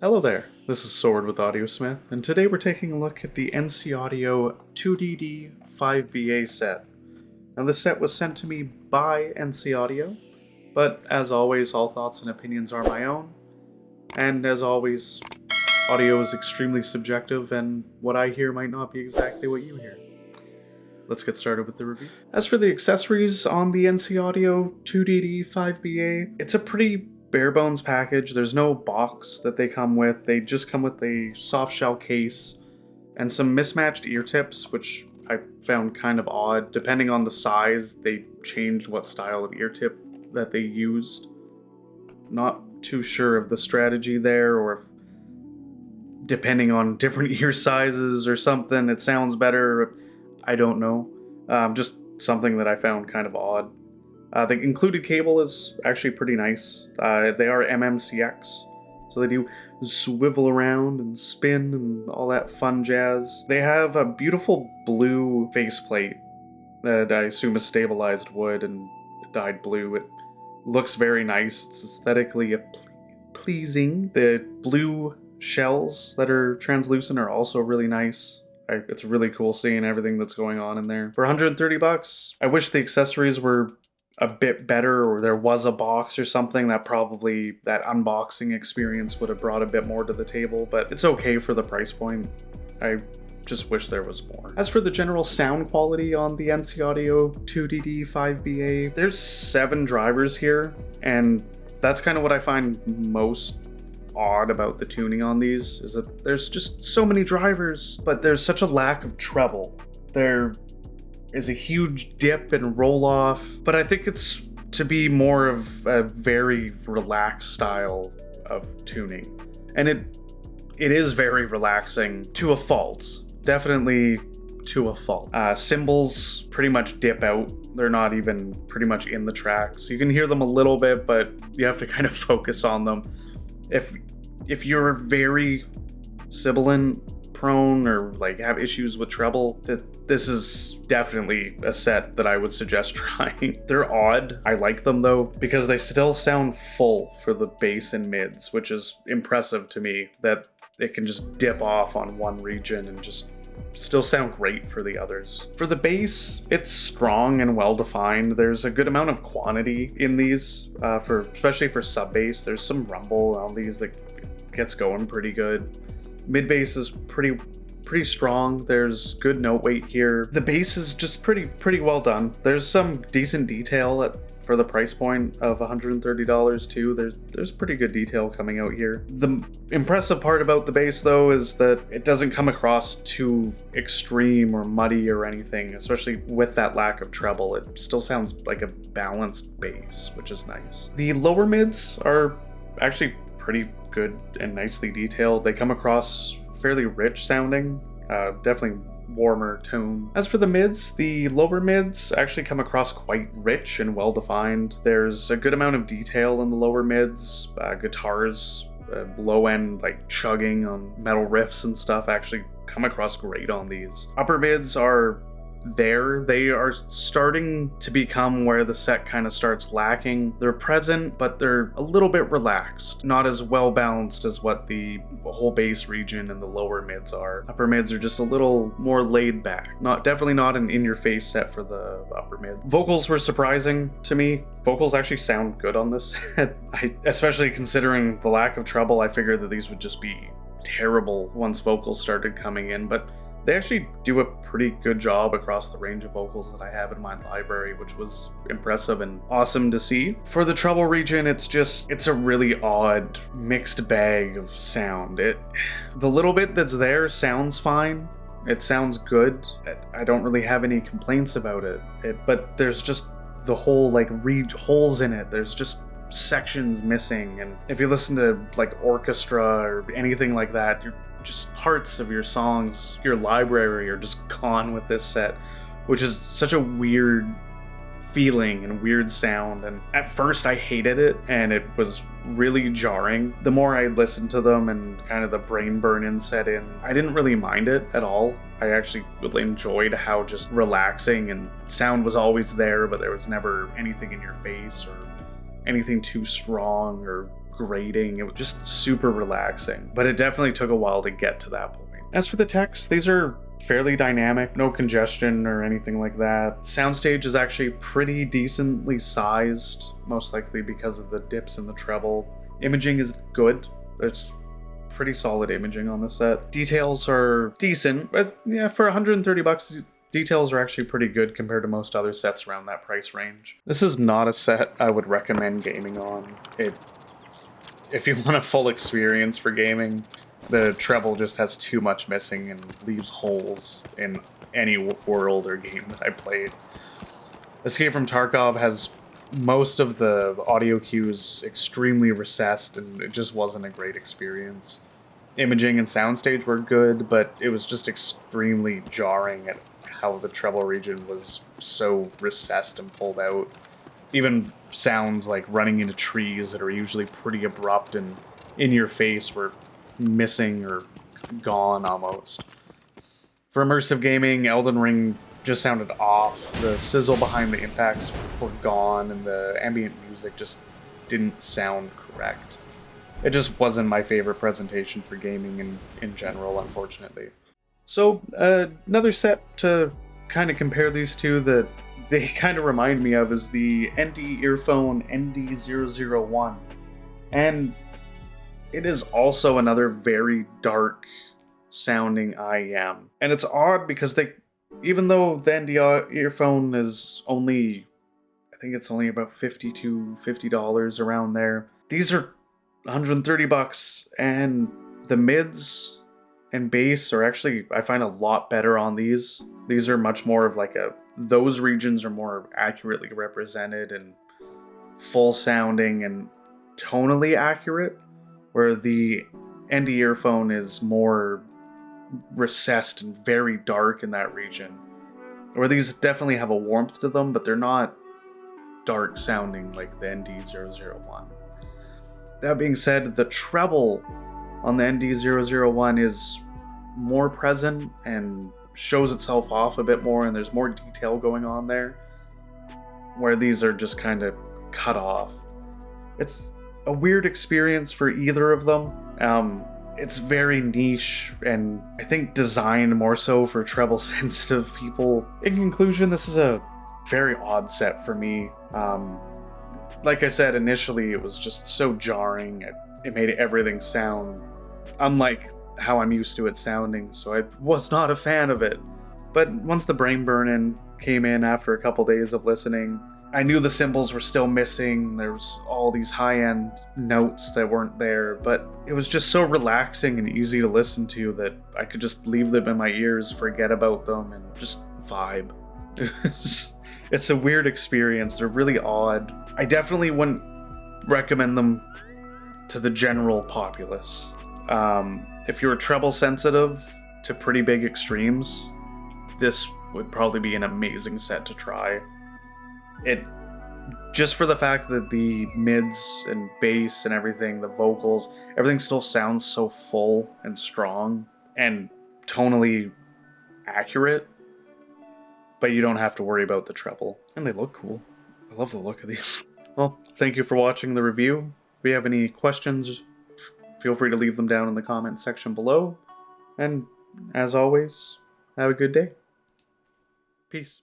Hello there, this is Sword with Audiosmith, and today we're taking a look at the NC Audio 2DD 5BA set. Now this set was sent to me by NC Audio, but as always, all thoughts and opinions are my own, and as always, audio is extremely subjective, and what I hear might not be exactly what you hear. Let's get started with the review. As for the accessories on the NC Audio 2DD 5BA, it's a pretty bare bones package. There's no box that they come with. They just come with a soft shell case and some mismatched ear tips, which I found kind of odd. Depending on the size, they changed what style of ear tip that they used. Not too sure of the strategy there, or if depending on different ear sizes or something, it sounds better. I don't know. Just something that I found kind of odd. The included cable is actually pretty nice. They are MMCX, so they do swivel around and spin and all that fun jazz. They have a beautiful blue faceplate that I assume is stabilized wood and dyed blue. It looks very nice. It's aesthetically pleasing. The blue shells that are translucent are also really nice. It's really cool seeing everything that's going on in there. For $130, I wish the accessories were a bit better, or there was a box or something that unboxing experience would have brought a bit more to the table, but it's okay for the price point. I just wish there was more. As for the general sound quality on the NC Audio 2DD 5BA, there's 7 drivers here, and that's kind of what I find most odd about the tuning on these, is that there's just so many drivers, but there's such a lack of treble. There is a huge dip and roll off, but I think it's to be more of a very relaxed style of tuning. And it is very relaxing to a fault. Definitely to a fault. Cymbals pretty much dip out. They're not even pretty much in the track. So you can hear them a little bit, but you have to kind of focus on them. If you're very sibilant prone or like have issues with treble, this is definitely a set that I would suggest trying. They're odd. I like them though, because they still sound full for the bass and mids, which is impressive to me, that it can just dip off on one region and just still sound great for the others. For the bass, it's strong and well defined. There's a good amount of quantity in these, especially for sub bass. There's some rumble on these that gets going pretty good. Mid bass is pretty strong. There's good note weight here. The bass is just pretty well done. There's some decent detail for the price point of $130 too. There's pretty good detail coming out here. The impressive part about the bass though is that it doesn't come across too extreme or muddy or anything, especially with that lack of treble. It still sounds like a balanced bass, which is nice. The lower mids are actually pretty good and nicely detailed. They come across fairly rich sounding, definitely warmer tone. As for the mids, the lower mids actually come across quite rich and well defined. There's a good amount of detail in the lower mids. Guitars, low end like chugging on metal riffs and stuff actually come across great on these. Upper mids are there. They are starting to become where the set kind of starts lacking. They're present, but they're a little bit relaxed, not as well balanced as what the whole bass region and the lower mids are. Upper mids are just a little more laid back. Definitely not an in-your-face set for the upper mid. Vocals were surprising to me. Vocals actually sound good on this set. Especially considering the lack of treble, I figured that these would just be terrible once vocals started coming in, but they actually do a pretty good job across the range of vocals that I have in my library, which was impressive and awesome to see. For the treble region, it's a really odd mixed bag of sound. The little bit that's there sounds fine. It sounds good. I don't really have any complaints about it. But there's just the whole holes in it. There's just sections missing, and if you listen to like orchestra or anything like that, you're just parts of your songs, your library are just gone with this set, which is such a weird feeling and weird sound. And at first I hated it, and it was really jarring. The more I listened to them and kind of the brain burn-in set in, I didn't really mind it at all. I actually really enjoyed how just relaxing, and sound was always there, but there was never anything in your face or anything too strong or grating. It was just super relaxing, but it definitely took a while to get to that point. As for the techs, these are fairly dynamic, no congestion or anything like that. Soundstage is actually pretty decently sized, most likely because of the dips in the treble. Imaging is good. There's pretty solid imaging on the set. Details are decent, but yeah, for 130 bucks, details are actually pretty good compared to most other sets around that price range. This is not a set I would recommend gaming on. If you want a full experience for gaming, the treble just has too much missing and leaves holes in any world or game that I played. Escape from Tarkov has most of the audio cues extremely recessed, and it just wasn't a great experience. Imaging and soundstage were good, but it was just extremely jarring at how the treble region was so recessed and pulled out. Even sounds like running into trees that are usually pretty abrupt and in your face were missing or gone almost. For immersive gaming, Elden Ring just sounded off. The sizzle behind the impacts were gone, and the ambient music just didn't sound correct. It just wasn't my favorite presentation for gaming in general, unfortunately. So, another set to kind of compare these two that they kind of remind me of is the ND earphone ND001. And it is also another very dark sounding IEM. And it's odd because even though the ND earphone is only, I think it's only about $50 to $50 around there, these are 130 bucks, and the mids and bass are actually, I find, a lot better on these. These are much more of like those regions are more accurately represented and full sounding and tonally accurate, where the ND earphone is more recessed and very dark in that region. Where these definitely have a warmth to them, but they're not dark sounding like the ND001. That being said, the treble on the ND001 is more present and shows itself off a bit more, and there's more detail going on there, where these are just kind of cut off. It's a weird experience for either of them. It's very niche, and I think designed more so for treble sensitive people. In conclusion, this is a very odd set for me. Like I said, initially it was just so jarring. It made everything sound unlike how I'm used to it sounding, so I was not a fan of it. But once the brain burn-in came in after a couple days of listening, I knew the cymbals were still missing. There was all these high-end notes that weren't there, but it was just so relaxing and easy to listen to that I could just leave them in my ears, forget about them, and just vibe. It's a weird experience. They're really odd. I definitely wouldn't recommend them to the general populace. If you're treble sensitive to pretty big extremes, this would probably be an amazing set to try. It, just for the fact that the mids and bass and everything, the vocals, everything still sounds so full and strong and tonally accurate, but you don't have to worry about the treble. And they look cool. I love the look of these. Well, thank you for watching the review. If you have any questions, feel free to leave them down in the comment section below. And as always, have a good day. Peace.